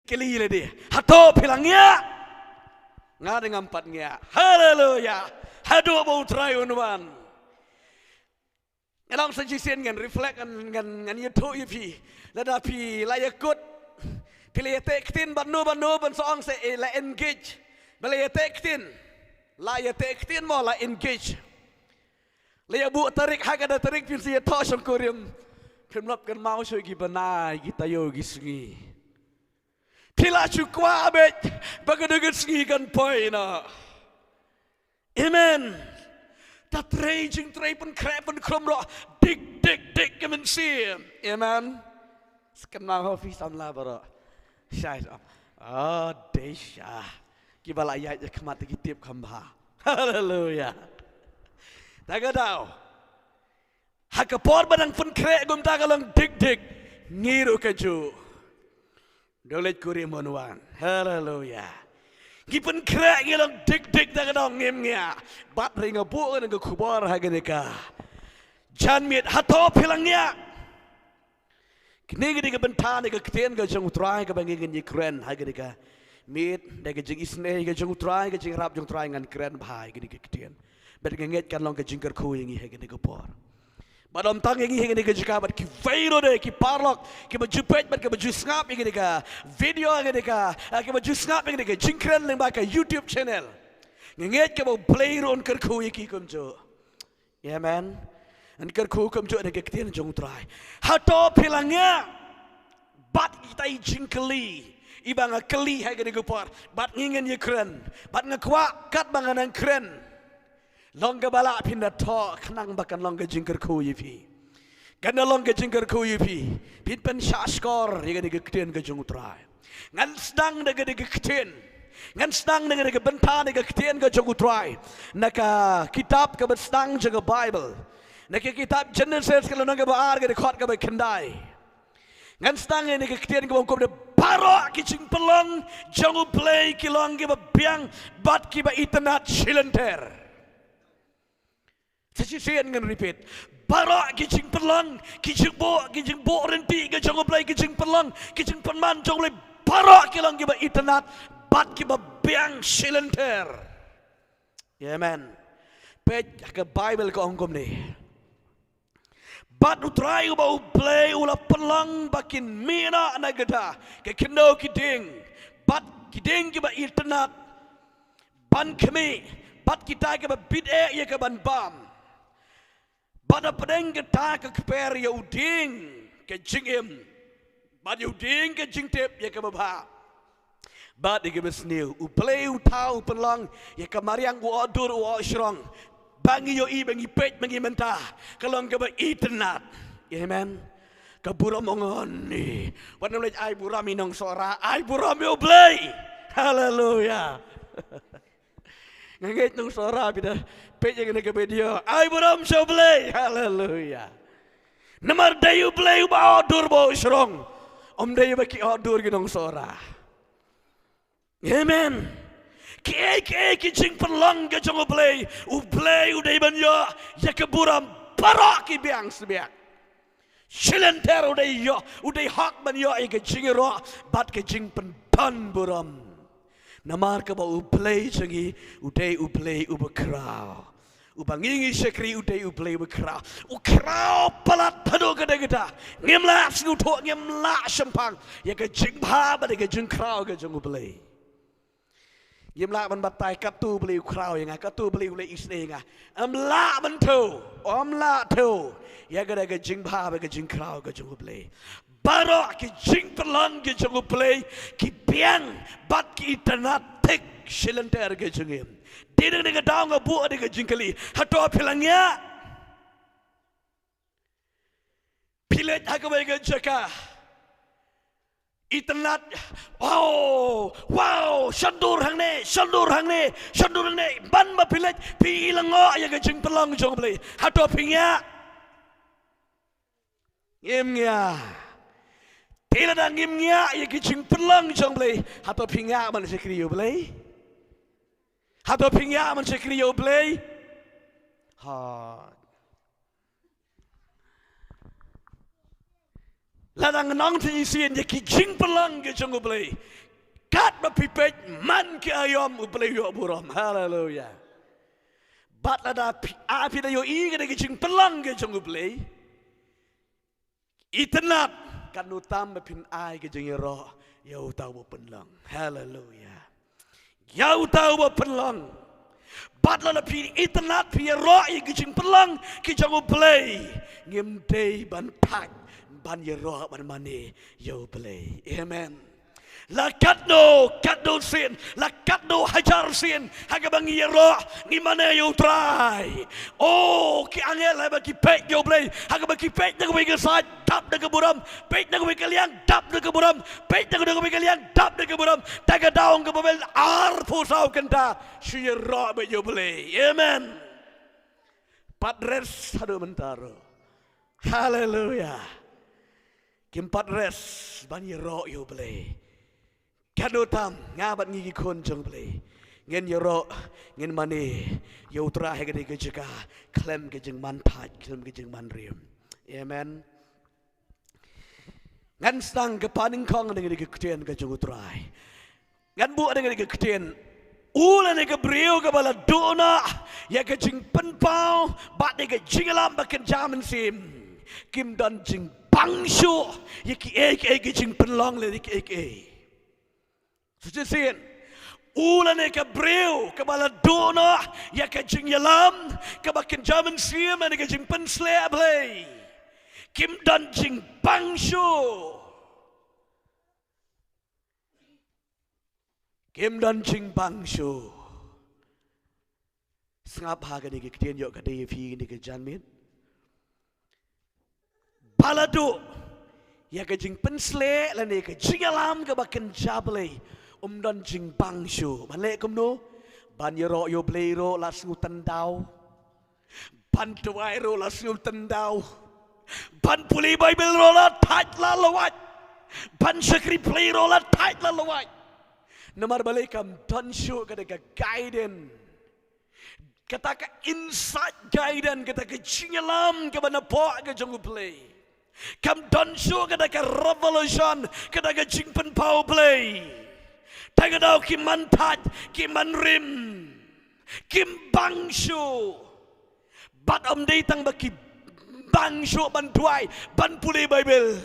keli le dia hato pilangnya ngada ngampatnya haleluya hado bau try unwan elong suggestion ngan reflect ngan iathoh pi lada pi layakut pilih tektin banu ban soang se la engage bala tektin la tektin mo la engage laya bu tarik hagada tarik pin si iathoh sang kurim kemlap kan mau soi gi banai gi tayo gi sngi pila chukwa bet bagadugan sngi kan poina amen ta traging tray pen krep pen krom ro dik kemen si amen skenang hofi samla baro syai desha ki bala ayat kemat ki tip khamba haleluya tagadau hakapor badang pynkhreh gum tagalang dik ngiru kaju dolet kurim onwan haleluya gi pynkhreh ngilang dik tagadong ngimnya bat ringa bu nang kubor hagenika janmit hato pilangnya kini gini kebentan ni ketien ke jeng utrai ke bangingin ni keren hagenika mit dek jeng isne ke jeng utrai ke jeng rap jeng utrai ngan keren bahai gini ketien bet ngenget kan long ke jeng kerku yang ihe gini kupor badam tang yang ihe gini ke jekabat ki vairo de ki parlok ki bajupet bat ke baju snap yang gini ka video yang gini ka ki baju snap yang gini ka jeng keren leng ba ka YouTube channel ngenget ke bau play ron kerku yang ki kumjo ya man an kerku kumjo de ke ketien jeng utrai hato pilangnya bat itai jingkeli ibang keli hai gini kupor bat ngingen ye keren bat ngakwa kat banganan keren longga bala pindah to kenang bakan longga jingker ku yipi kana longga jingker ku yipi pin pen shaskor ye gani gekten ke jungutrai ngan sedang de gani gekten ngan sedang de gani bentan de gekten ke jungutrai naka kitab ke sedang jaga bible naka kitab Genesis kalau nangga baar gani khot ke kendai ngan sedang ni gekten ke bongkom de parok ki jing pelong jangu play ki long ke biang bat ki ba internet silenter sesian ngan repeat barak kijing perlang kijing bo renti ke jangan play kijing perlang kijing perman jangan play barak kilang kiba internet bat kiba biang silenter ya man pej ke bible ke ongkom ni bat utrai uba play ula perlang bakin mina anagada ke kendo kiding bat kiding kiba internet ban kemi bat kita kiba bid'e ya ke ban bam pada pedeng kita ke keper yauding ke jingim bad yauding ke jingtip ya ke baba bad di ke besniu uplay utau penlang ya ke mariang u odur u osrong bangi yo i bangi pet bangi mentah kalau ke ba internet amen ke buram mongon ni wana lej ai buram inong sora ai buram yo play haleluya nganget nung sora bida pej yang ke video ai buram show play haleluya namar dayu play ba odur bo srong om dayu baki odur ginong sora amen ke jing perlang ke jong play u dai ban yo ya ke buram parak ki biang sebiak silenter u dai hak ban yo ke jing ro bat ke jing pen tan buram namar ka ba u play changi u play u bakrao u bangingi sekri u play bakrao u krao palat thado ka degda ngemla snu tho ngemla sampang ya ka jing bha ba de ka jing krao ka jong u play ngemla ban batai katu play u krao yang katu play u le isne nga amla ban tho ya ka de ka jing bha ba ka jing krao ka jong u play barok ki jing perlang ki jong play ki piang bat ki internet tek silenter ke jengim dideng dengan daung bu ada ke jingkeli hato pilangnya pilet hakabai ke jaka internet wow shandur hang ne ban ma pilet pi ilango ya ke jing perlang jong play hato pingnya ngimnya tila dan ngimnya ya kijing perlang jong play hato pingya man sekriyo play hato pingya man sekriyo play ha ladang nang ti sien ye ki jing pelang ke jong ublei kat ba pipet man ke ayom ublei yo buram. Hallelujah. Bat lada api da yo i ke jing pelang ke jong ublei itenat kan utam ba pin ai ke jong ro yo tahu pelang. Hallelujah. Yo tahu pelang. Bat la pi itenat pi ro i ke jing pelang ke jong ublei ngim dei ban tak ban ye roh ban mani yo play. Amen. La kadno sin, la kadno hajar sin, haga bang ye roh ni mana yo try. Oh, ki angel ha bagi pek yo play, haga bagi pek na ko sa dap na keburam, pek na ko kalian dap na keburam, pek na ko kalian dap na keburam, taga daong ke bel ar pusau kenta, si ye roh ba yo play. Amen. Padres hadu mentaro. Hallelujah. Kimpat res ban ye ro yo ble kadotam ngabat ngi kon jong ble ngen ye ro ngen mani yo tra he gede gejeka klem ge jeng man pat klem ge jeng man riem. Amen. Ngan stang ke paning kong dengan ge ktien ge jong utrai ngan bu dengan ge ktien ula ne ge brio ge bala dona ya ge jeng penpau bat ne ge jingalam baken jaman sim kim dan jeng bangsho yaki ek jing penlong le ek sujudin ulan ek breu kebala dona yak jing yalam kebakin jaman sim and jing pensle play kim dan jing bangsho kim dan jing bangsho sngap ha ga ni ke tien yo ka de fi ni ke janmin balado ya ke jing pensle la ne ke jing alam ke baken jable dan jing bangshu male kum no ban yero yo bleiro la su tendau ban tuairo la su tendau ban puli bible ro la thait la lawat ban sakri pleiro la thait la lawat namar bale kam dan shu ke de guidance kata ke insight guidance kata ke jing alam ke bana po ke jong play kam don show kada ka revolution kada ka jingpen power play taga daw ki man tat ki man rim kim bang show bat day tang ba ki bang show ban tuai ban puli bible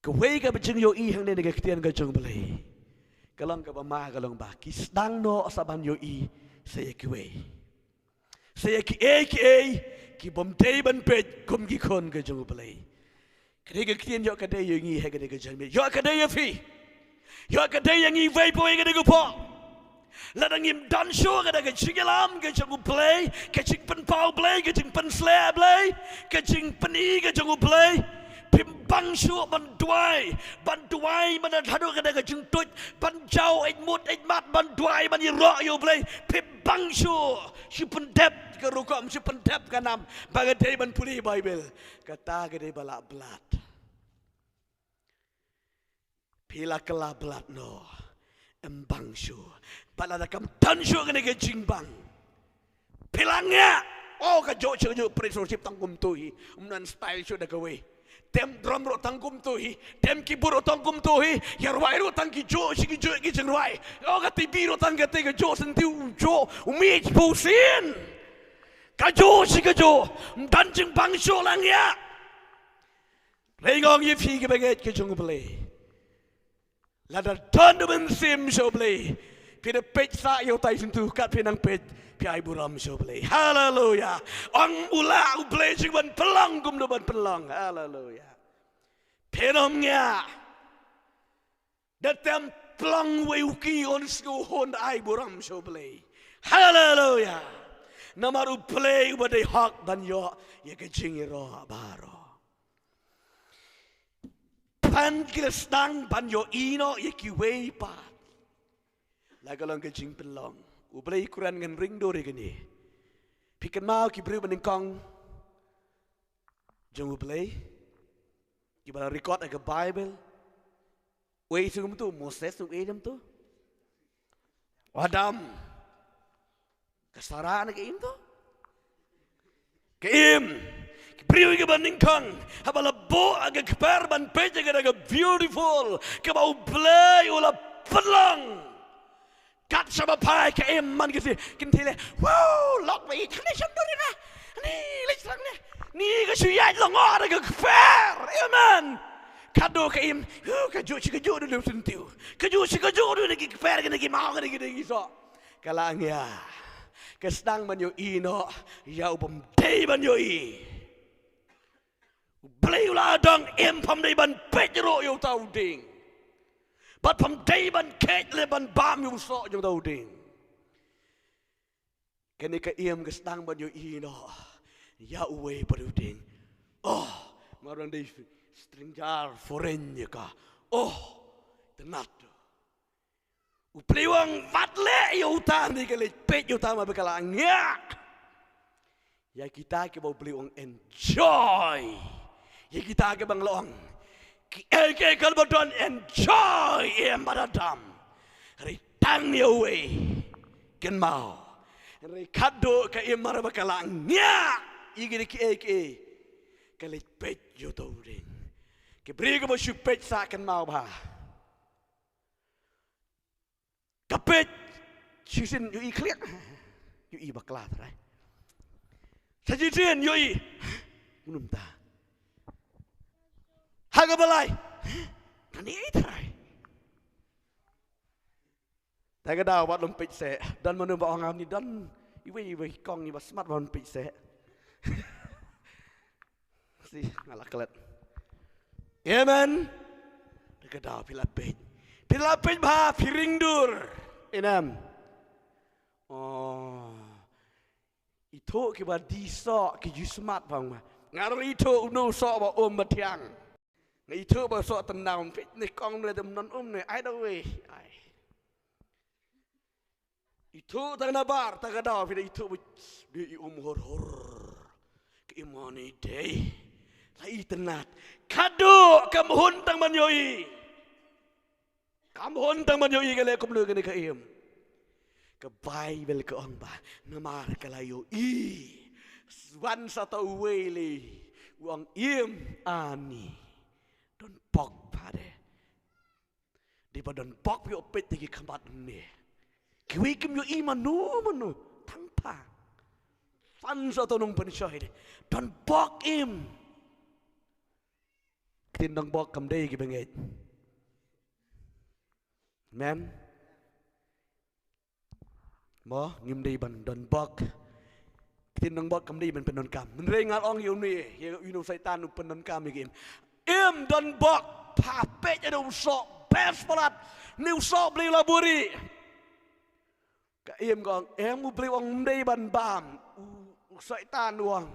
ka wei ka bjing yo i hang ne ka tian ka jong play kalong ka ba ma kalong ba ki stang no sa ban yo i saya ki wei saya ki ki bom tei ban pet kum ki kon ke jong play kade ke kien yo kade yo ngi he kade ke jame yo kade yo fi yo kade yang ngi vai boy kade ko po la dang im dan show kade ke chigalam ke jong play ke ching pen pau play ke ching pen slab play ke ching pen i ke jong play pim bang show ban duai ban hadu kade ke jing tut ban jau et mut et mat ban duai ban ro yo play pim bang show si pen dep ke rukom si pendap kanam bagai ban puli bible kata gede balak belat pila kela belat no embang shu balada kam tan shu gede ke jingbang pilangnya oh ka jo jo prisorship tangkum tuhi umnan style shu da gawe tem drum ro tangkum tuhi tem keyboard ro tangkum tuhi yarwai ro tang ki jo si ki jo ki jengwai oh ka tv ro tang ke jo sentiu jo umi pusin kajo si kajo dan jing bang show lang ya legong ye fi ke baget ke jong play la da ton de ben sim show play pi de pet sa yo tai sentu kat pi nang pet pi ai buram show play hallelujah ang ula u play jing ban pelang gum do ban pelang hallelujah penom nya da tem pelang we uki on school hon ai buram show play hallelujah namaru play badai hak ban yo ye ke jing ro baro pan kilstang ban yo ino ye ki wei pa la galong ke jing pelong u play kuran ngan ring do re gani pikan mau ki bru ban kong jong u play ki bala record ke bible wei sum tu moses tu edam tu Adam kesaraan ke im to ke im Priu ke ban ningkang. Habala bo aga kper ban peja aga beautiful. Ke bau play ula pelang. Kat sama pai ke man ke si. Kintile. Wow, lock me. Kene shamdo ni na. Ni listang ni. Ni ke suyai longar aga kper. Amen. Kado ke im. Kaju dulu sentiu. Kaju dulu lagi kper lagi mau lagi so. Kalang ya. Kesang man yo ino ya upam day man yo i blay la dang em pam day ban petro yo tau ding but pam day ban ket le ban bam yo so yo tau ding kene ka em kesang man yo ino ya uwe padu ding oh marang day stringjar forennya ka oh tenat Upliwang vatle yo utang ni kali pet yo utang mabekala ngak. Ya kita ke bau upliwang enjoy. Ya kita ke bang loang. Ke kalau bodon enjoy em badadam. Hari tang yo we. Ken mau. Hari kado ke em mabekala ngak. Igi ke kali pet yo tau ring. Ke beri ke bau pet sa ken mau ba. Kapit, sisin yui kliak, yui baklat, right? Sajitin yui, unum ta. Haga balai, kani itrai. Taga dah wat lumpit se, dan menum ba orang ni dan iwe kong ni ba smart ba lumpit se. Si ngalak kelet. Amen. Taga dah pilapit. Pilapit bah piring dur. Enam. Oh. Itu ke ba disok ke jusmat bang ma. Ngar itu no sok ba batiang. Ngai itu ba sok tenang pit ni kong le tem non ni ai da we. Ai. Itu tang nabar tang ada pida itu di hor. Ke imani day. Lai tenat. Kado kamuhun tang manyoi. Kamu hontang manjoi kali aku melu kini kaim. Ke Bible ke orang bah namar kalayo i. Swan satu wele uang im ani. Don pok pade. Di badan pok yo pet tigi kambat ni. Kiwi kim yo i manu tanpa. Swan satu nung pensyohid. Don pok im. Tindang pok kamdei ki bengit. Amen. Mo ngim ban don bok. Tinang bok kam ban penon kam. Menrengal ong yu ni, yu setan nu penon kam igim. Don bok papet ada usok best palat. Ni usok beli laburi. Ka gong mu beli ong ban bam. Setan uang.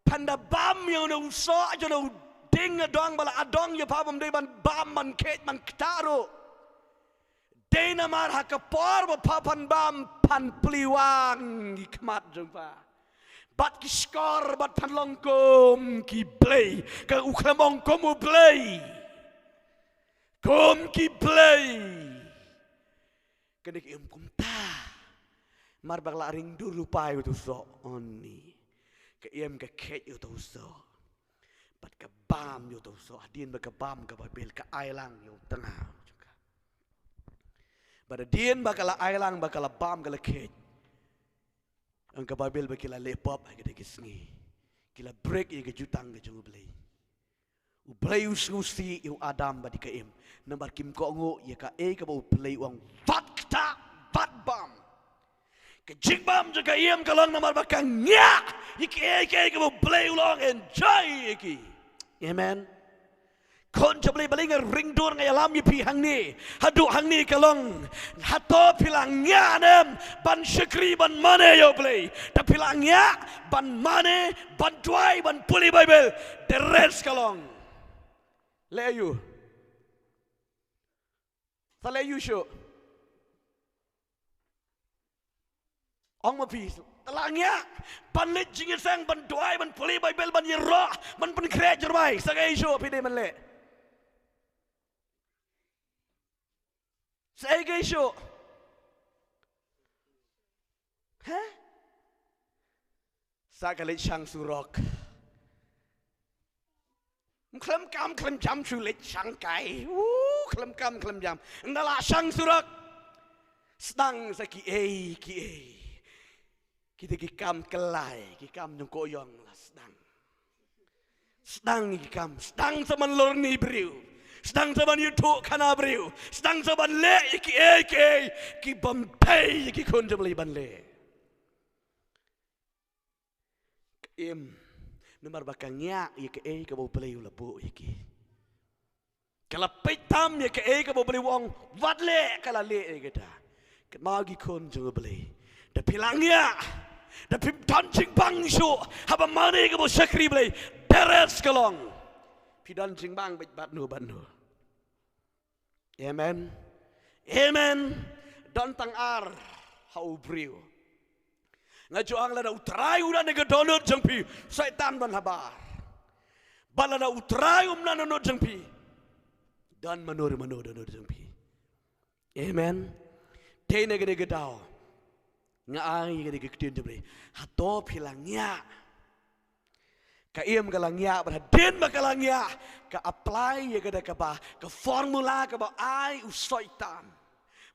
Panda bam yang na usok aja na ding adong bala adong ya pabam ban bam man ket man ktaro. Dena mar hakapor papan bam pan pliwang ikmat jumpa. Bat kiskor bat pan longkom ki play ka uklamong komu play. Kom ki play. Kene ki kumta. Mar bagla ring dulu pai tu so oni. Ke ka ket tu so. Bat ka bam tu so adin ba ka bam ka babil ka ailang yo tengah. Pada dien bakal ailang bakal bam kala ket. Ang kababil bakila lepop ay kada kisngi. Kila break ay kajutang ka jung ublay. Ublay usgusti yu Adam ba di kaim. Nambar kim ko ngo ya ka ka ba ublay uang vat bam. Kajik bam jo kaim kalong nambar bakang nya. Iki ka ba ublay ulong enjoy iki. Amen. Kon coba beli ring dur ngay alam yipi hang ni, hadu hang ni kalong, hato pilangnya nem ban syukri ban mana yo beli, tapi pilangnya ban mana ban tuai ban puli Bible, the rest kalong, leyu, saleyu syo, ong mapi, telangnya ban lit jingisang ban tuai ban puli Bible ban yero, ban pynkhreh jerbai, sagai syo pide man le. Saya gesho. Hah? Sakalit siyang surok. Klem kam klem jam sulit sangkai. Klem kam klem jam. Ndala sang surak. Sedang saki ki. Kita ki kam kelai, ki kam nyong koyong lah sedang. Sedang ki kam, sedang zaman lorni beriu. Sedang zaman iathoh kana beriu. Sedang zaman le ki bampai ki kon jam ban le. Nomor bakangnya ke bau beli labu iki. Kalau petam ke bau beli wong wadle kalau le kita. Kenal gi kon jang beli. Da pilangnya, da pim dancing bang show. Haba mane ke bau sakri beli. Deres kelong. Pi dancing bang bat nu. Amen. Amen. Dantang ar hau brio. Ngajuang lada utrai udah nega donut jengpi syaitan ban habar. Balada utrai nanonot jengpi dan manur donut jengpi. Amen. Tei nega dau. Ngai nega kedin jengpi. Hato pilangnya. Ka iem kalangnya berhadin makalangnya. Ka apply ya kada ka ba. Ka formula ka ba ai usaitan.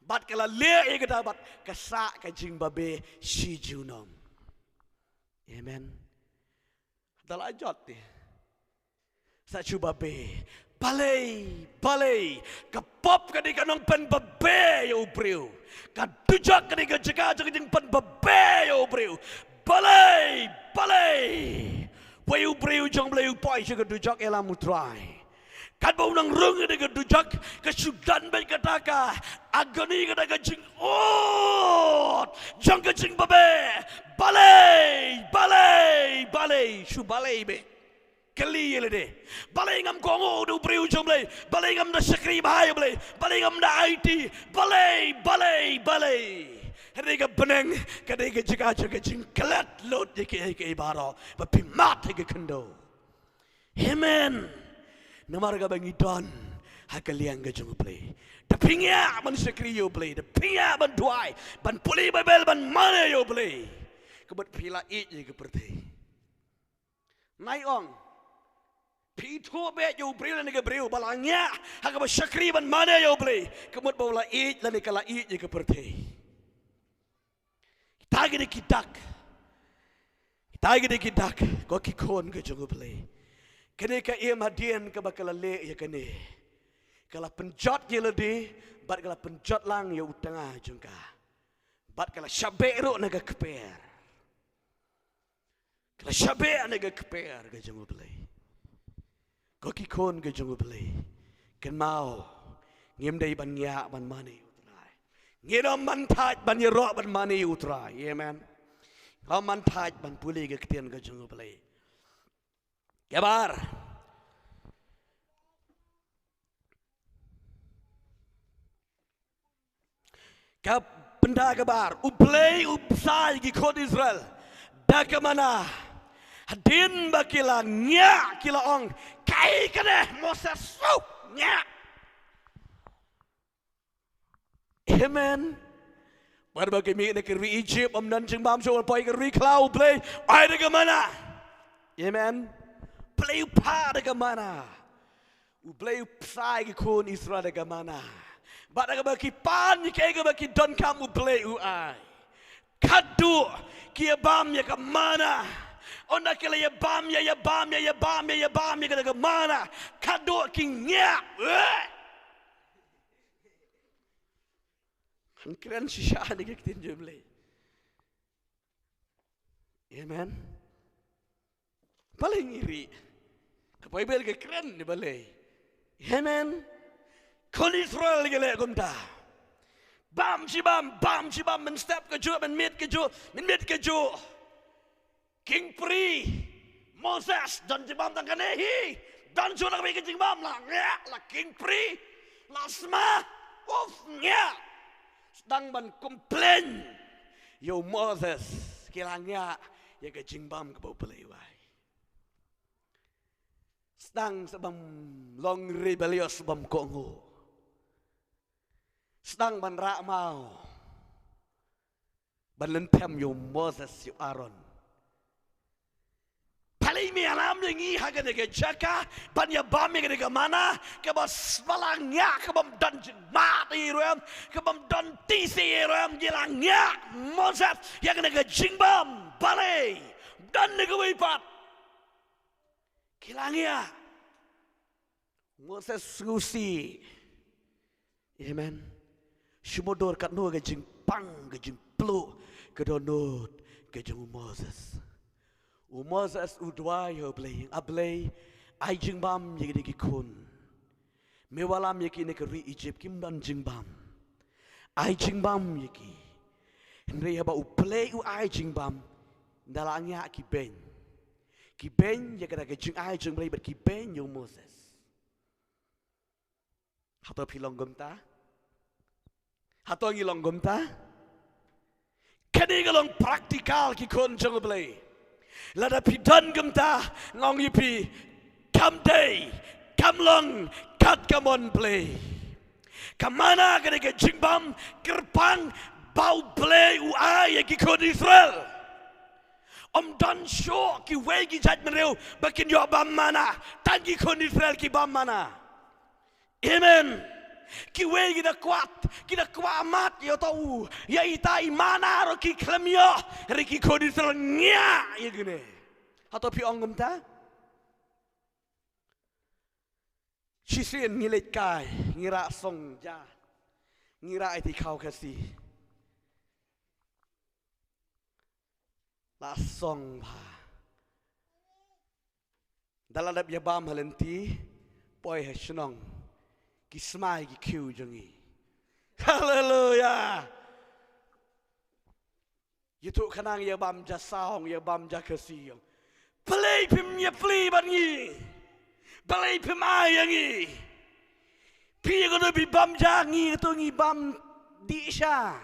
Bat kala le ke dapat kesak ke jing babe si junom. Amen. Dalam ajat ni. Sa cuba be. Balai. Kapop ka di kanong pen babe yo priu. Ka dujak ka di ka jaga jing pen babe yo priu. Balai. Wayu priu jong blayu poi ka dujak elam utrai. Kan bau nang rung dengan dujak kesudan baik kataka agani kataka jing jang ke jing babe balai su balai be kali ele de balai ngam kongo do priu jom lay balai ngam da sakri bahaya balai ngam da IT balai Hadiga beneng kadega jika jing kelat lot ke baro bapimat ke kendo. Amen. Namar ka bangi don hakaliang ka jung play. Tapingya man sakri yo play. Tapingya man duai. Ban puli babel ban mana yo play. Kebat pila it je ke perti. Nai ong. Pito be yo play lan ke breu balangnya. Hakaba sakri ban mana yo play. Kebat bawla it lan kala it je ke perti. Tagi de kidak. Ko kikon ke jung play. Kene ka ia madian ka bakal le ya kene. Kala penjat ye ledi, bat kala penjat lang ya utanga jungka. Bat kala syabe ro naga keper. Kala syabe naga keper ga jungu belai. Ko kikon ga jungu belai. Ken mau ngim dai ban ya ban mani utrai. Ngidam man thait ban ye ro ban mani utrai. Amen. Ka man thait ban puli ga ketien ga jungu belai. Kabar. Kap benda kabar. Uplay upsai gi kod Israel. Dak mana? Hadin bakila nya kila ong kai kene Moses sup nya. Amen. Berbagai mi negeri Egypt nan jeng bam so poi negeri klau play. Ai dak mana? Amen. Play pa daga mana? Play psai ki kun Israel daga mana? Bat daga baki pan ni kaya baki don kamu play ai. Kadu ki bam ya ke mana? Onda kala ya bam ya daga mana? Kadu ki nya. Keren sisa ni kitin jumle. Amen. Paling iri. Kapai bel ke keren ni balai. Amen. Kon Israel gele gumta. Bam si bam men step ke jo men mid ke jo. King Pri Moses dan jibam tang kanehi dan jo nak ke jibam lah la King Pri lasma nya sedang ban komplain yo Moses kilangnya ya ke jibam ke bau pelewai. Sedang sebab long rebellious sebab Kongo. Sedang ban rak mau. Ban lentem yo Moses yo Aaron. Kali mi alam dengi haga dega jaka banya bam yang dega mana ke bas balangnya ke bam dan mati ram ke bam dan tisi ram jelangnya Moses yang dega jingbam balai dan dega wipat kilangnya Moses ngusi amen shumodor kat no ke jingpang ke jingplu ke donut ke jing Moses Moses udway hoblay ablay ay jingbam yegi degi kun mewalam yeki ne keri Egypt kim dan jingbam ay jingbam yeki henry haba uplay u ay jingbam dalangnya ki ben yeki degi jing ay jingbam ber ki ben yo Moses hato pilong gomta hato ngilong gomta kani galong praktikal ki kun jongoblay Lada pidan gemta ngong yipi kam day kam long kat kamon play kamana kene ke jingbam kerpang bau play u ay ki kon Israel dan show ki wegi jat mereu bakin yo bam mana tan ki kon Israel ki bam mana amen ki wegi da kuat ki da kuamat yo tau ya itai mana ro ki klemyo ri ki kon Israel nya ye gene atau pi ongum ta Sisien ngilet kai ngira song ja ngira iti kau kasi la song ba daladap ya bam halenti poi he snong ki smai ki kiu jongi haleluya yitu kanang ya bam ja saung ya bam ja kasi play pim ya play bangi balai pemayangi, piye kono bi bam jangi tu ngi bam di sha,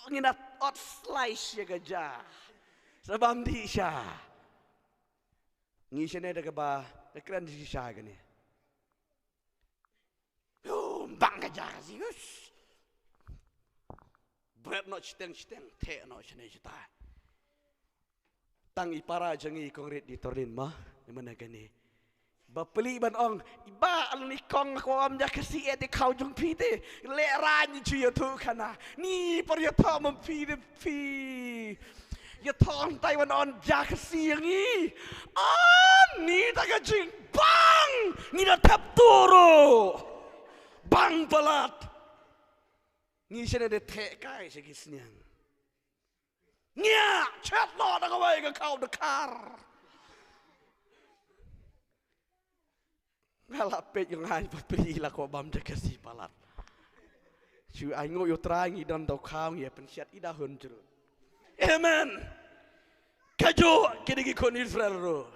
ngi na ot slice ya gaja, sebam di sha, ngi sene dah keba, ekran di sha gani, bang gaja sih, berat nak citeng, teh nak sene cita, tang ipara jangi kongret di torin mah, di mana gani. Bapeli ban ong iba al ni kong ko am ja kasi e de kau jong pi de le ra ni chu yo tu kana ni por yo tho mam pi de pi yo thong tai wan on ja kasi ngi ni ta ga jing bang ni da tap turu bang pelat ni sene de the kai se kisnyang nya chat lo da ga wai ga kau de kar Ngalapet yung ay papilila ko bam de kasi palat. Chu ay ngo yo trangi dan do kau ye pensiat ida hunjur. Amen. Kajo kini kon Israel ro.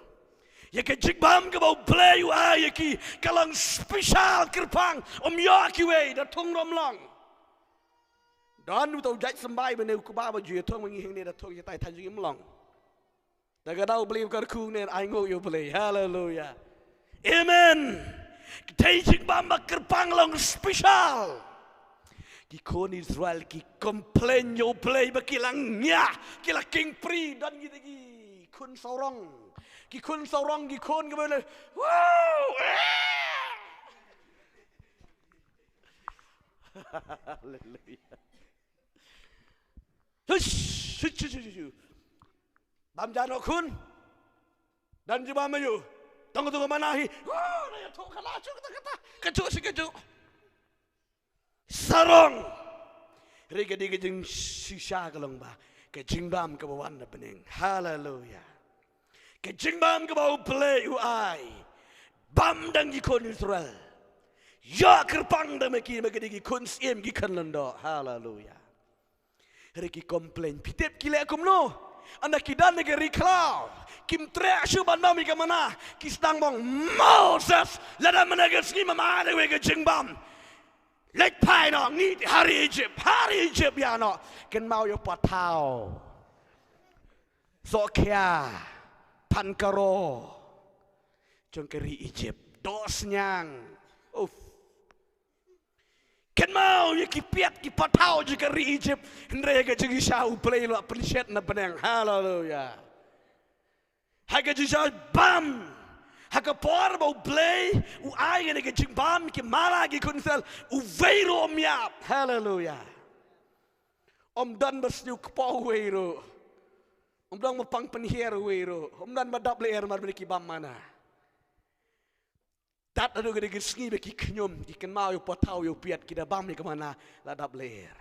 Ya ke jigbam ke bau play u ay ki kalang special kerpang yo ki we da thong rom long. Dan u tau jai sambai bene ku ba ba ju ye thong ngi hing ne da thong ye tai than ju im long. Da ga dau believe kar ku ne ay ngo yo play. Hallelujah. Amen. Teaching bamba kerpang long special. Ki kon Israel ki complain yo play bakilangnya kila king pri dan gitu ki kun sorong. Ki kun sorong ki kon ke boleh. Wow! Hallelujah. Hush. Bam jano kun dan jubah mayu. Tunggu manahi. Oh, naya tu kalah kata. Kejuk. Sarong. Rega diga jeng sisa kalong ba. Ke jingbam ke bawan na pening. Hallelujah. Ke jingbam ke bau play uai. Bam dang ikon Israel. Ya kerpang dah meki digi kun siem gikan lendo. Hallelujah. Regi komplain. Pitep kile akum no. Anak kidan negeri klau. Kim teriak syuban mami ke mana? Kisdang bang Moses. Lada menegas ni mama ada wega jingbam. Lek pai no ni hari Egypt ya no. Ken mau yo patau. Sokia pankaro. Jongkeri Egypt. Dosnyang. Uff. Ken mau yo kipiat ki patau jongkeri Egypt. Hendrega jengi syau play lo appreciate na benang. Hallelujah. Haga jujal bam. Haga por bau play. U ai ngene ke jing bam ke mala ke kunsel. U veiro miap. Hallelujah. Om dan bersniu kepau veiro. Om dan mapang penhier veiro. Om dan madap leer mar beki bam mana. Dat adu gede sngi beki knyum ki ken mau yo potau yo piat kita bam ni ke mana la dap leer.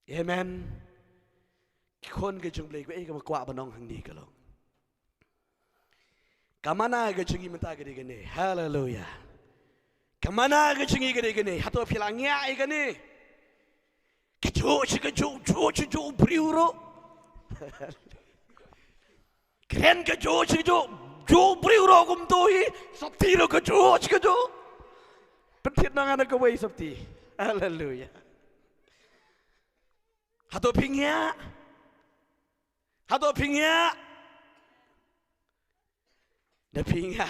Amen. Kon ke jung blei ko e ka kwa banong hang ni ka lo. Kamana ke jungi menta gede gene. Hallelujah. Kamana ke jungi gede gene. Hato pilangnya e gene. Kejo briuro. Keren kejo briuro kum tohi. Sabti ro kejo. Pentit nangan ke wei sabti. Hallelujah. Hato pingnya. Dapingnya.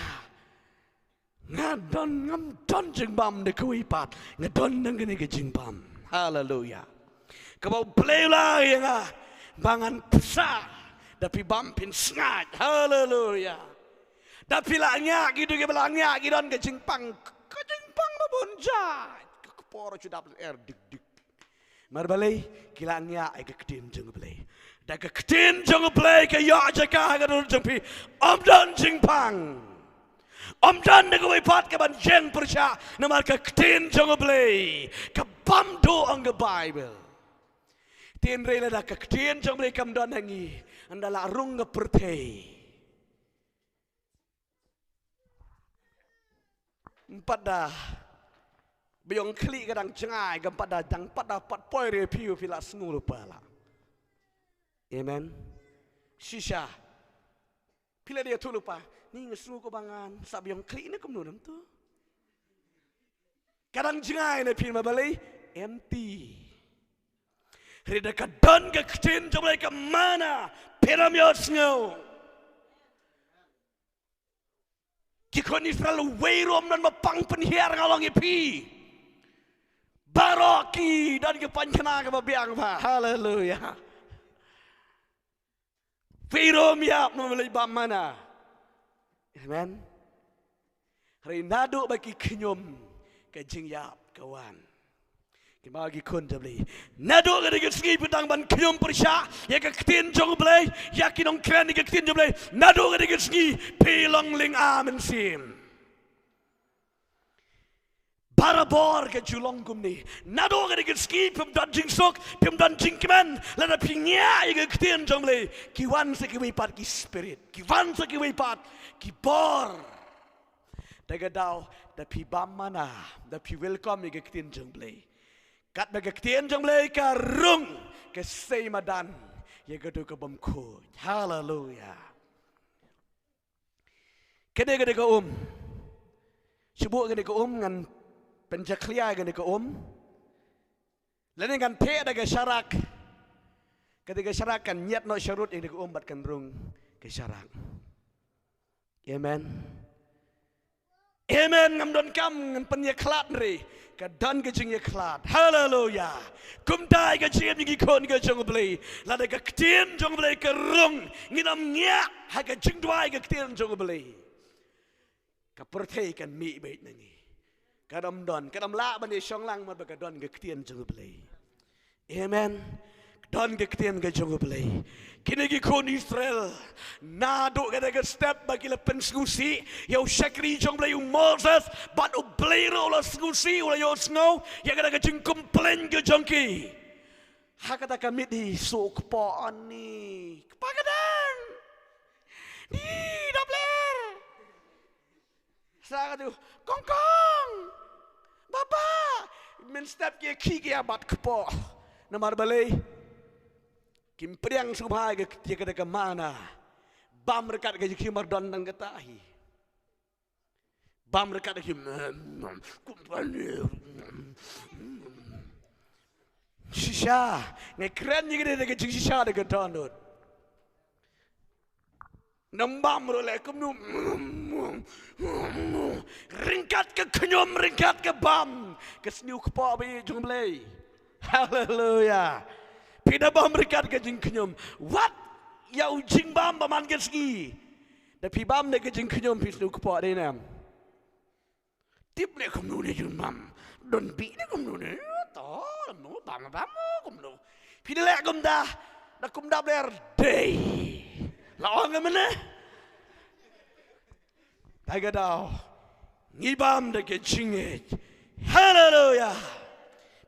Ngadon jeng bam de kui pat. Ngadon nang gini ke jeng bam. Hallelujah. Kau play lah yang bangan besar. Tapi bam pin sngi. Hallelujah. Tapi langnya gitu ke belangnya gitu ke jeng pang mabunjat. Keporo sudah dik. Marbalai kilangnya ai keketin jeng belai. Da keketin jeng belai ke ya jaka hagan jeng pi om dan jeng pang. Om dan de koi pat ke ban jeng persya namar keketin jeng belai. Ke bam do ang the Bible. Tin rela da keketin jeng belai kam dan hangi andala rung ke pertei. Empat dah Biong klik kadang cengai gempat datang pada pat poi review fila sengu lupa lah. Amen. Shisha. Pila dia tu lupa. Ni ngesengu ko bangan. Sa biong klik ni kemenun tu. Kadang cengai ni pin mabalai empty. Rida kadon ke ketin jomlai ke mana? Piram yo sengu. Kikon Israel weirom dan mapang penhiar ngalong ipi. Baroki dan kepancana ke babiang pa. Hallelujah. Firom yap memelai bam mana. Amen. Hari nado bagi kenyum ke jing yap kawan. Kembali kun jabli. Nado ke dengan segi pedang ban kenyum persya. Ya ke ketin jong belai. Ya kinong keren ke ketin jong belai. Nado ke dengan segi pilong ling amen sim. Barabor ke julong gumni. Nado ke dengan ski pem dan jing sok, pem dan jing keman. Lada pingnya ke ketin jong belai. Kiwan se ki wipat ki spirit. Kiwan se ki wipat ki bor. Daga daw da pi bam mana. Da pi welcome ke ketin jong belai. Kat bagi ketin jong belai ka rung ke sei madan. Ya gadu ke bamku. Hallelujah. Kede ke Sebut kede ke ngan penjaklia gani ke lain kan pe daga syarak ketika syarak kan niat no syarut yang ke bat kan rung ke syarak. Amen. Ngamdon kam ngan penyeklat nri kadan ke jing yeklat. Hallelujah. Kumdai ke jing ngi kon ke jong blai lada ke ketin jong blai ke rung nginam nya ha ke jing dwai ke ketin jong blai ka perthei kan mi bait nangi kadam la bani syong lang mat baka don ke ketin jong blai. Amen. Don ke ketin ke jong blai kini ki kon Israel nado kada ke step bagi le pensgusi yo syakri jong blai Moses bat u blai ro la skusi ula yo snow ya kada ke jing komplain ke jongki ha kata kami di sok po ani kepagadan di dabler sa tu kongkong baba men step ke ki abat kepo namar balai kim priang subhai ke dia kata ke mana bam rekat ke kimar don nang ketahi bam rekat ke kumpani shisha ngai keren ni ke jing shisha de ke donut nambam role kumnu ringkat ke kenyum ringkat ke bam ke sniu kepo bi jung blai. Hallelujah. Pina bam ringkat ke jing kenyum what ya ujing bam paman ke sngi. Da pi bam ne ke jing knyom pi snu kpo de nam. Tip ne kum nu ne jing bam. Don bi ne kum nu ne to no bam bam kum nu. Pi de le kum da kum da ber day. La ong ke mene. Ta ga dao. Ngi bam de ke jing it. Hallelujah.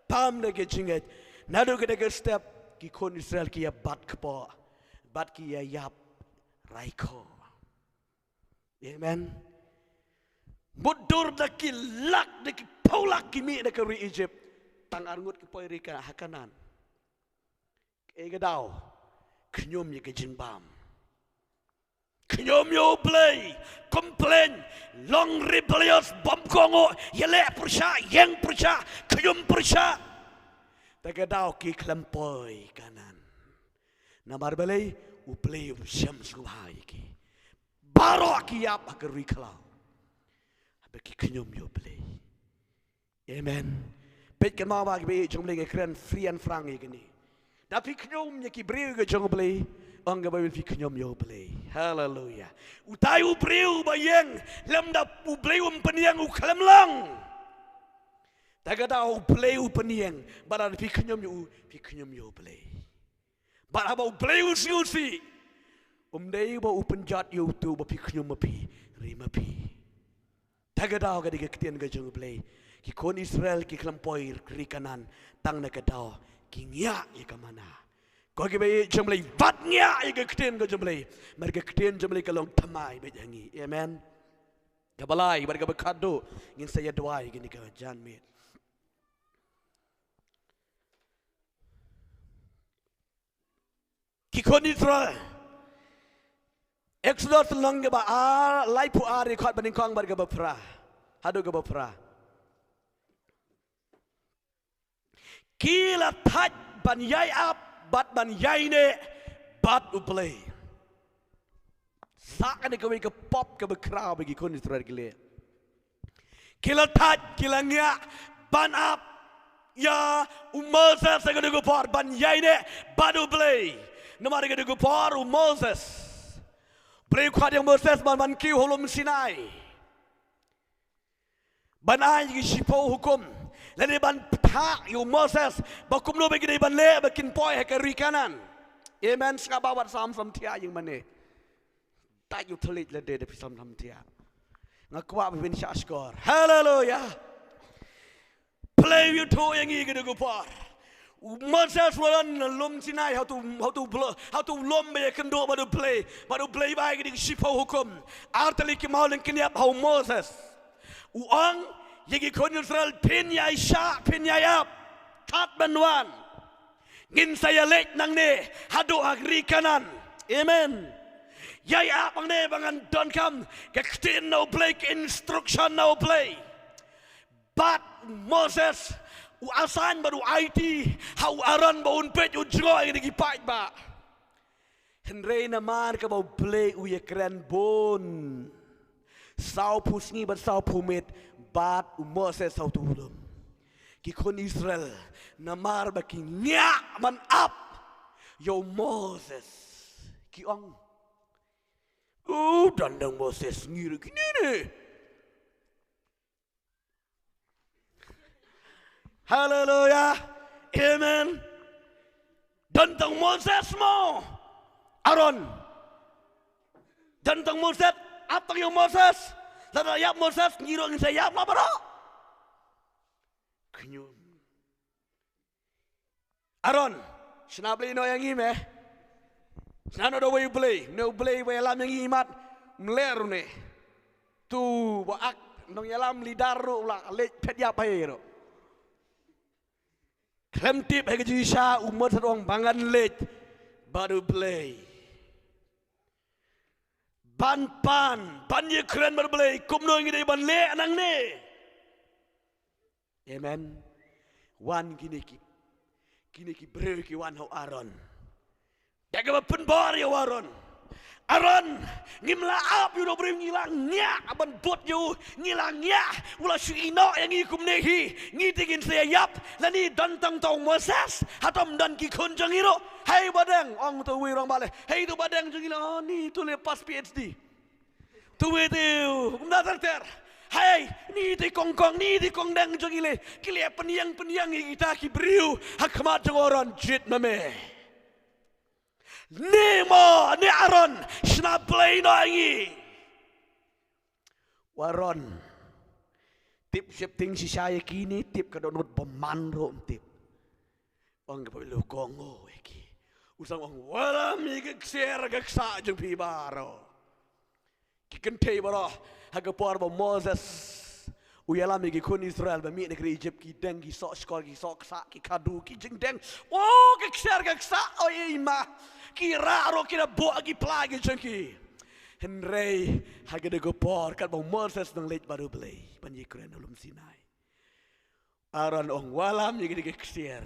Bam de ke jing it. Nadu ke de step ki kon Israel ki ya bat kpo. Bat ki ya yap raiko. Amen. Budur da ki lak da ki paulak ki mi da ki ri Egypt. Tang arngut ki poi ri ka hakanan. Ega daw. Knyom ye ke jingbam. Knyom yo play. Complain. Long rebellious bom kongo. Yele persya. Yang persya. Knyom persya. Taga daw ki klempoi kanan. Namar balay. Uplay usyam suhay ki. Baro ki yap akari kalau. Bagi kenyum yo play. Amen. Pet kan mau bagi be jom lagi keren free and frank ini. Tapi kenyum ye ki breu ke jom play. Angga babil fi kenyum yo play. Hallelujah. Utai u breu bayang lem da u play peniang u klem lang. Tagada u play peniang. Bara fi kenyum yo play. Bara ba u play si. Day ba u penjat yo tu ba fi kenyum pi rima pi. Tagadaw ka di kektian ka jung play. Ki kon Israel ki klampoi kri kanan tang na kadaw ki ngya i kamana. Ko ki bay jung play vat ngya i kektian ka jung play. Mar kektian jung play ka long thamai be jangi. Amen. Kabalai bar ka bakado ngin saya doa gini ka jan mit. Ki kon Israel Exodus lang ba lai pu ari khat baning kong bar ga bapra hadu ga bapra kila thait ban yai ap bat ban yai ne bat u play sak ne ka we ka pop ka bakra bagi kon Israel gile kila thait kila ngya ban ap ya Moses sa ga par ban yai ne bat u play namar ga par Moses Play kuat yang Moses man kiu holom Sinai. Ban ai gi sipo hukum. Lene ban thak yu Moses bakum no bagi ban le bakin poi ha kari kanan. Amen ska bawat sam tia yang mane. Ta yu thlit le de sam tia. Ngakwa bin sha skor. Hallelujah. Play you to yang gi ge par. Moses walan lom Sinai how to lom be kendo badu play by gidi sipo hukum artali ki maulen kinyap how Moses uang yegi kon Israel pin ya isha pin ya yap tat banwan ngin saya lek nang ne hadu agri kanan amen yai ap ang ne bangan don kam gektin no play instruction no play but Moses u asan baru IT hau aran ba un pet u joy ni gipai ba henre na man ka ba play u ye kren bon sau pusni ba sau pumet bat u Moses sau tulum ki kon Israel na mar ba ki nya man up yo Moses ki ong dandang Moses ngir ki ne Hallelujah. Amen. Dantang Moses mo. Aaron. Dantang Moses. Atang yung Moses. Ladayap Moses. Ngiro ang sayap na baro. Kanyun. Aaron. Sinabli no yang ime. Sinano do way play. No play way alam yang imat. Mleru ne. Tu baak. Nong yalam lidaru la. Lej pet ya pahero. Klem tip hai kejisha umur serong bangan lej baru play ban ye keren baru play kumno ngi dei ban le anang ne amen wan kini ki breu ki wan ho Aaron daga pen bar ya Aaron Aron ngimla ap yu do brim ngilang nya aban bot yu ngilang nya ula shu ino yang ikum nehi ngi tigin sayap lani dantang tong Moses hatom dan ki khun jang iro hai badang ong to wi rong bale hai tu badang jang ilo ni tu lepas PhD tu wi tu kumda ter hai ni di kong ni di kong dang jang ile kile peniang kita ki briu hakmat jang oron jit mame Nemo ni Aron snaplay no ingi Waron tip shifting si saya kini tip kadonut beman rom tip Wang kapilo kongo eki usang wang walam ika kser gaksa jeng pi baro Kikente baro hagapor ba Moses Uyalam ika kun Israel ba mi negeri Egypt ki deng ki sok skor ki sok sak ki kadu ki jeng deng Oh kser gaksa oh ima Kira ro kira buat lagi pelagi jengki. Henry hagade gopor kat bang Moses nang late baru beli panjikuran ulum Sinai. Aron ong walam jadi keksier.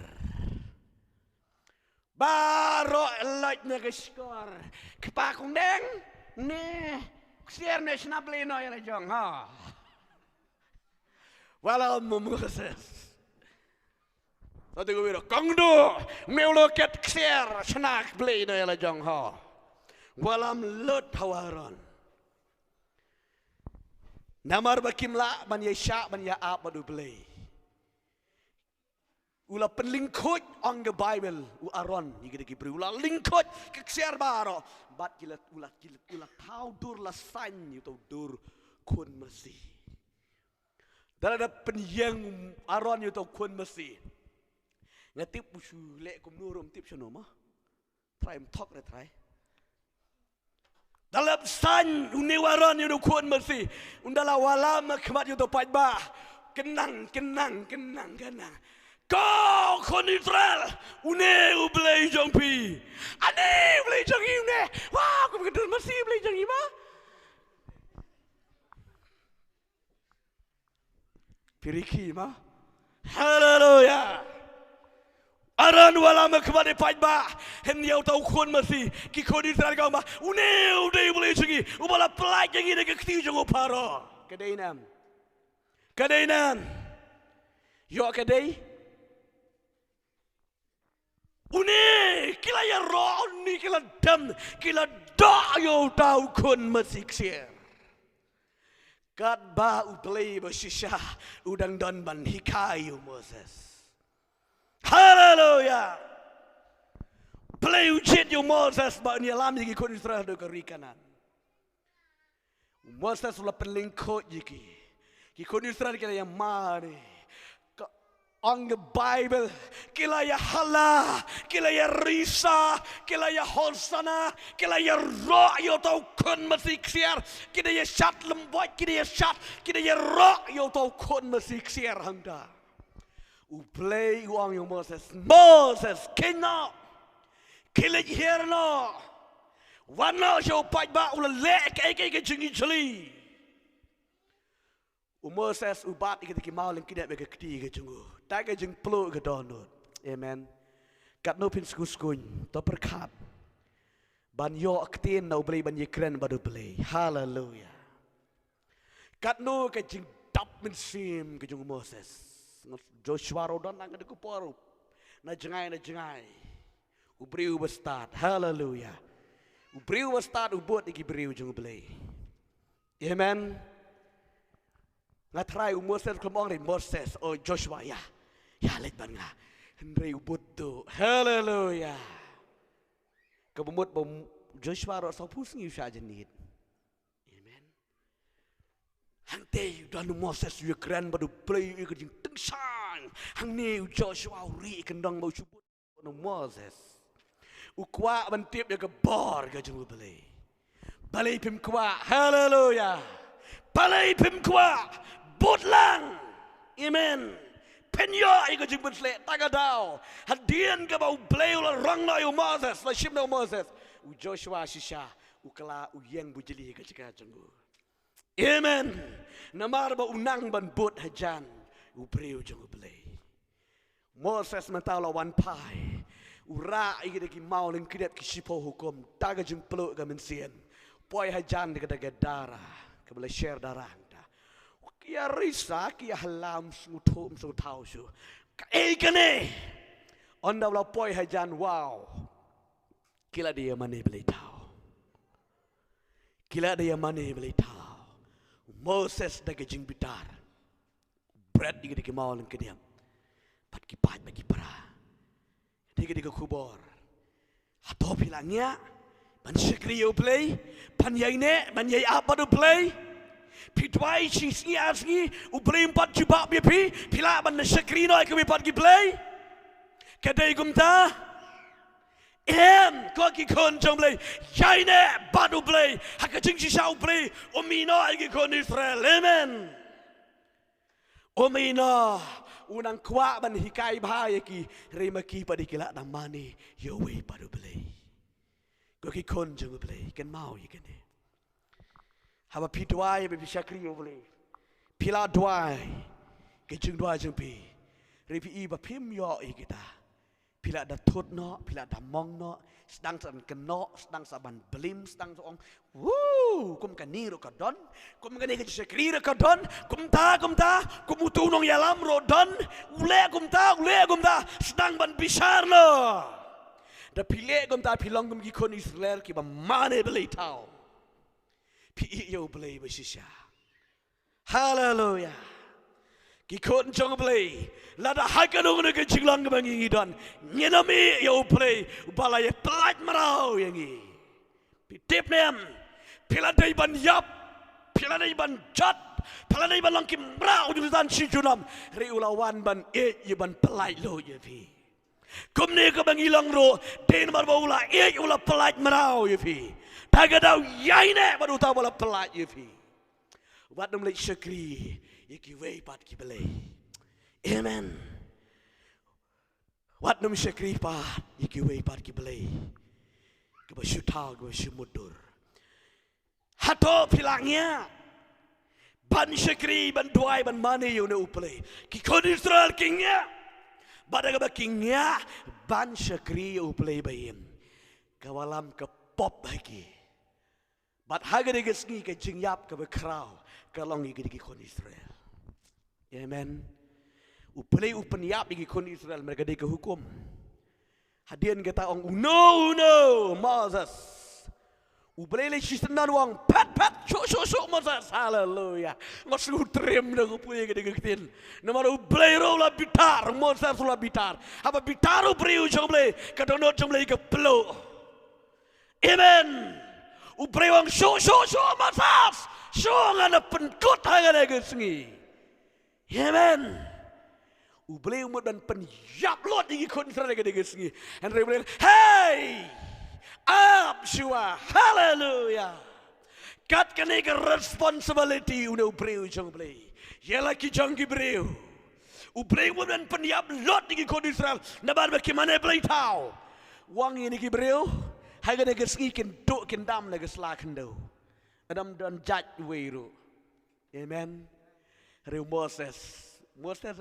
Baro late na keskor. Kepakung deng ne keksier ne snabli no ya jong ha. Walam Moses. Satu gue bilang, kongdo, meloket kser, senak beli no yala jong ha, walam lut hawaran. Namar bakimla ban yesha ban ya ab badu beli. Ula penlingkut on the Bible, Aron, yigede kibri ula lingkut kser baro, bat gila ula tau dur la san you tau dur kun mesi. Dalam penyang Aron you tau kun mesi. Ngatip busu lek kum nurum tip sono mah. Try talk le try. Dalam san uniwaran yu kuan mesti. Undala walam kemat yu to pajba. Kenang. Kau kon Israel une ublei jong pi. Ane ublei jong une. Wah, aku betul mesti ublei jong ima. Piriki ma. Hallelujah. Aran wala makmade pajba hen yau tau kon masi ki kon Israel ka ma une udai boleh jungi ubala pelaj jangi de kti jongo paro kadeinam yo kadei une kila ya ro ni kila dam kila da yo tau kon masi ksia kat ba ublei basisha udang don ban hikayu Moses Hallelujah. Play ujit you Moses ba ni alam yiki kon Israel do kerikanan. Moses ula pelingkot yiki. Ki kon Israel kila yang mari. On the Bible kila ya hala, kila ya risa, kila ya hosana, kila ya ro yo tau kon masih ksiar, kila ya shat lembut, kila ya ro yo tau kon masih ksiar hangda. Uplay uang yung Moses kena kilit herno wana siya pajba ula lek ay jengi jeli Moses ubat ikit kimauling kidat bega keti ke jenggu tak jeng pelu ke donut amen kat no pin skuskun to perkat ban yo aktin na ublay ban yekren badu blay hallelujah kat no ke jeng dap min sim ke jeng Moses Joshua rodan nang de kuporu na jengai ubriu bestad hallelujah ubriu bestad ubot iki briu jung blei amen ngatrai Moses kemong ri Moses oh Joshua ya let ban nga henry ubot tu hallelujah kebumut bom Joshua ro so pusing yu sha jenit Hante dan Moses yu keren badu play yu kejing tengsang. Hang ni Joshua uri kendang bau subut no Moses. Ukwa bantip ya kebar kejing play. Balai pim kwa hallelujah. Balai pim kwa butlang. Amen. Penyo yu kejing betle tagadao. Hadian ke bau play ula rang na yu Moses la shim no Moses. U Joshua shisha ukala uyeng bujeli kejing Amen. Namar ba unang ban bot hajan ubreu jong ublay. Moses mentau lawan pai. ura iki mau ling kidap ki sipo hukum taga jeng peluk ka mensien poi hajan de ka darah ka boleh share darah da kia risa kia halam suthum su thau su ka kane onda la poi hajan wow kila dia mane boleh tahu kila dia mane boleh tahu Moses da ka jeng bitar bread iki mau ling kediam pat ki pat bagi para Tiga kubur. Atau bilangnya, ban sekriyo play, ban yaine, ban yai apa do play. Pidwai singi asgi, uplay empat jubak bipi, pila ban sekrino kami pat ki play. Kedai kumta, kau ki kon jom play, yaine badu play, hakajing sisau play, omino ki kon Israel, amen. Omino. Unang kwa ban hikai bahaya ki remaki pada kila namani yowe padu belai. Kau ki kon jeng belai kan mau ye kan. Haba pidwai be bisakri yo belai. Pila dwai ke jeng dwai jeng pi. Repi I ba pim yo I kita. Pila da thut no, pila da mong no, sedang san keno, sedang saban belim, sedang soong. Kum kani ro kadon, kum kani ke sekri ro kadon, kum ta, kum utunong yalam ro don, ule kum ta, sedang ban bisar no. Da pile kum ta pilong kum ki kon Israel ki ba mane belai tau. Pi yo belai besisya. Hallelujah. Ki kon jong belai. Lada hakanong na ke jinglang bang ingidon. Nyenami yo belai balai pelat marau yangi. Pitip nem. Piladai ban yap, piladai ban jat, piladai ban langkim rau julitan si junam. Reulawan ban ban pelai lo ye pi. Kumne ke bang ilang ro, den marbaula ula pelai merau ye pi. Tagadau yaine baru tahu bala pelai ye pi. Wat nam lek syakri ye ki wei pat ki belai. Amen. Wat nam syakri pat ye ki wei pat ki belai. Ke ba syutau ke ba syumudur. Hato pilangnya ban syakri ban duai ban mani yo ne uplay ki kon Israel kingnya badaga ba kingnya ban syakri uplay bayim kawalam ke pop bagi bat haga de gesngi ke jingyap ke bekrau kalong igi ki kon Israel amen uplay upanyap igi kon Israel mereka de ke hukum hadian kita ong no Moses Ublele sistenan wang pat so Moses haleluya ngasu trem na kupuye gede getin namaro ublero la bitar Moses la bitar haba bitaro priu jomble kadono jomble ke pelo amen ubrewang so Moses so ngana penkot hangana gesngi amen ubleu dan penyap lot igi kon Israel gede gesngi and rebel hey up shua hallelujah kat kene ke responsibility uno breu jong blei yela ki jong ki breu u breu dan peniap lot di kon Israel na bar ki mane blei tau wang ini ki breu haga de geski ken do ken dam na gesla kendo adam dan jaj weiru amen reu Moses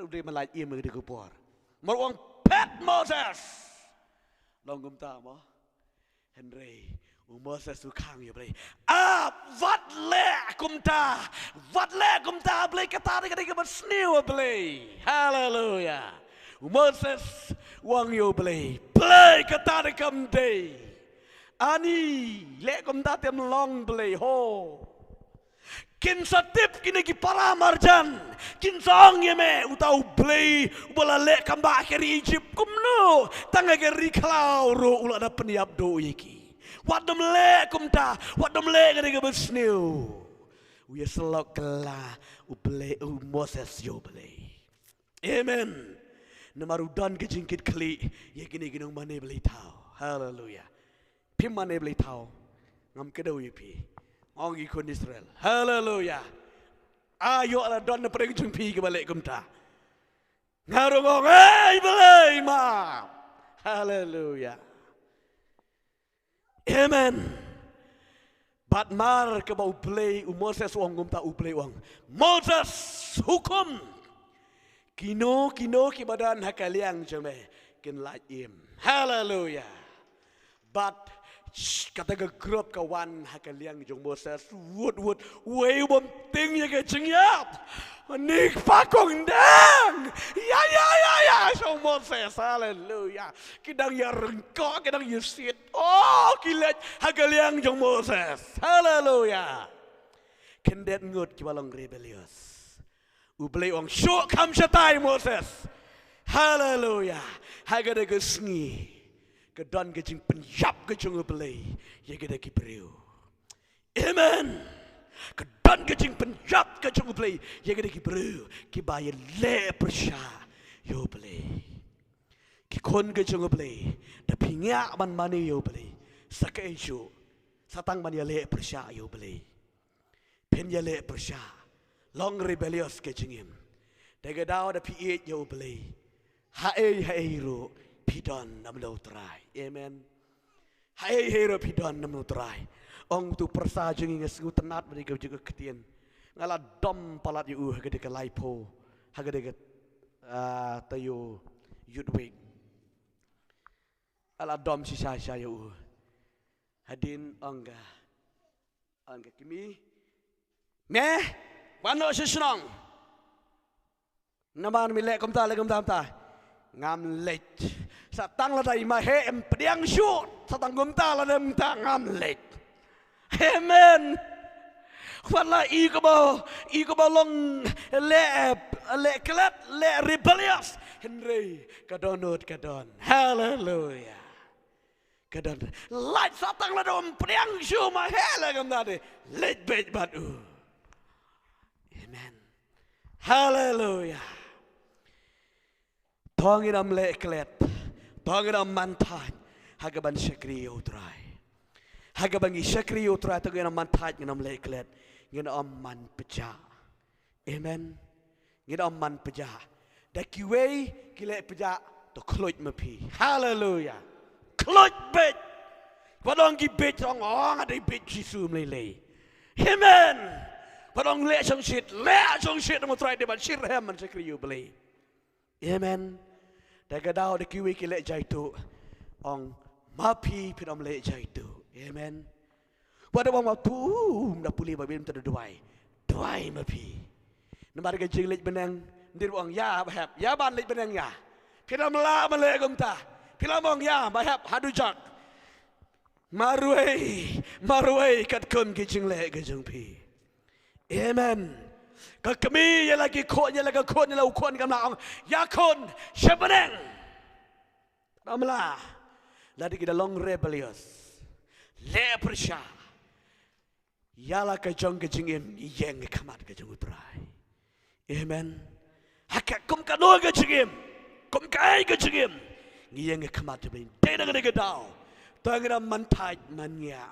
ude malai im de kupor mar wang pet Moses longum ta mo Henry, Moses tu kang ya boleh. Wat le kumta boleh kata dia bersniu boleh. Hallelujah. Moses wang yo boleh. Boleh kata dia kamde. Ani le kumta tem long boleh ho. Kin satip kini ki para marjan kin song yeme utau blei bola le kamba keri Egypt kumno tanga keri klau ro ula da peniap do iki wadom le kumta wadom le kene ke besniu we selok kala u blei u Moses yo blei amen namaru dan ke jingkit kli ye kini ginong mane blei tau hallelujah pim mane blei tau ngam kedo yipi Ongi kon Israel. Hallelujah. Ayo ala don na preng jumpi ke balik kumta. Ngarong belai ma. Hallelujah. Amen. Bat mar ke bau play Moses wong kumta play wong. Moses hukum. Kino ki badan hakaliang jeme. kin lai im. Hallelujah. But kata ke grup kawan hakaliang jong Moses wood way bom ting ye ke chingyap. Nik pakong dang. Ya jong Moses. Hallelujah. Kidang ya rengkok kidang ya sit. Oh kilat hakaliang jong Moses. Hallelujah. Kendet ngut kibalong rebellious. Ublay ong syok kam syatai Moses. Hallelujah. Hagada ke sngi. Kedon ke jing penyap ke jung ublay. Yagada ki beriu. Amen. Kedon ke jing penyap ke jung ublay. Yagada ki beriu. Ki bayi le persya. Yo ublay. Ki kon ke jung ublay. Da pingyak man mani yo ublay. Saka isyu. Satang man ya le persya yo ublay. Pen ya le persya. Long rebellious ke jingim. Daga daw da piit yo ublay. Hae ro. Pidon nam lo try. Amen. Hai hero pidon nam lo try. Ong tu persa jengi ngesu tenat mereka juga ketien. Ngala dom palat yu hagade ke laipo. Hagade ke tayo yudwig. Ala dom si saya yu. Hadin ongga. Ongga kimi. Meh. Wano sesenong. Naman milek kum ta ngam lech. Satang la dai ma he em pediang shoot. Satang gum ta la dem ta ngam lech. Amen. Wala iko ba long le klat le rebellious. Henry kadon. Hallelujah. Kadon. Light satang la dom pediang shoot ma he la gum ta de. Lech bet batu. Amen. Hallelujah. Tonginam leklet, tonginam mantaj, hagaban syakriyo try. Hagaban syakriyo try, tonginam mantaj nginam leklet, nginam man peja. Amen. Nginam man peja. Da kiway kilek peja to kloit mapi. Hallelujah. Kloit bet. Padong ki bet rong ong ada bet Jisu melele. Amen. Padong le chong shit mo try de ban shit hem man syakriyo beli. Amen. Daga daw de kiwi ki le jaitu ong mapi pinam le jaitu. Amen. Pada wang tu na puli ba bim tadu duai mapi. Namar ga jing le benang ndir wang ya ba hap ya ban le benang ya. Pinam la ma le gum ta. Pinam ong ya ba hap hadu jak. Marway kat kun ki jing le ga jung pi. Amen. Kami yang lagi kon yang ukon kami ya kon sebeneng. Namlah, lagi kita long rebellious, lepersya. Yala kejong kejingim yang kamat kejong utrai. Amen. Hakak kum kado kejingim, kum kai kejingim yang kamat jebin. Tidak ada kedau. Tangan mantai mania.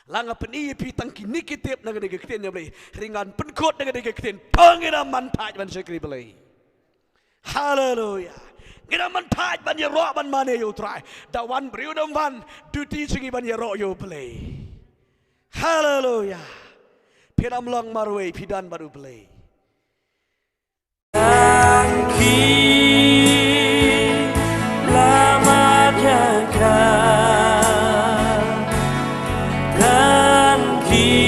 Langa peni pi tangki nikitip naga de gekten ya beli ringan penkot naga de gekten pangina mantaj ban sekri beli. Hallelujah. Ngina mantaj ban ya ro ban mane yo try. Dawan briudam ban duty singi ban ya ro yo beli. Hallelujah. Piram long marwe pidan baru beli. Tangki lama jaga. He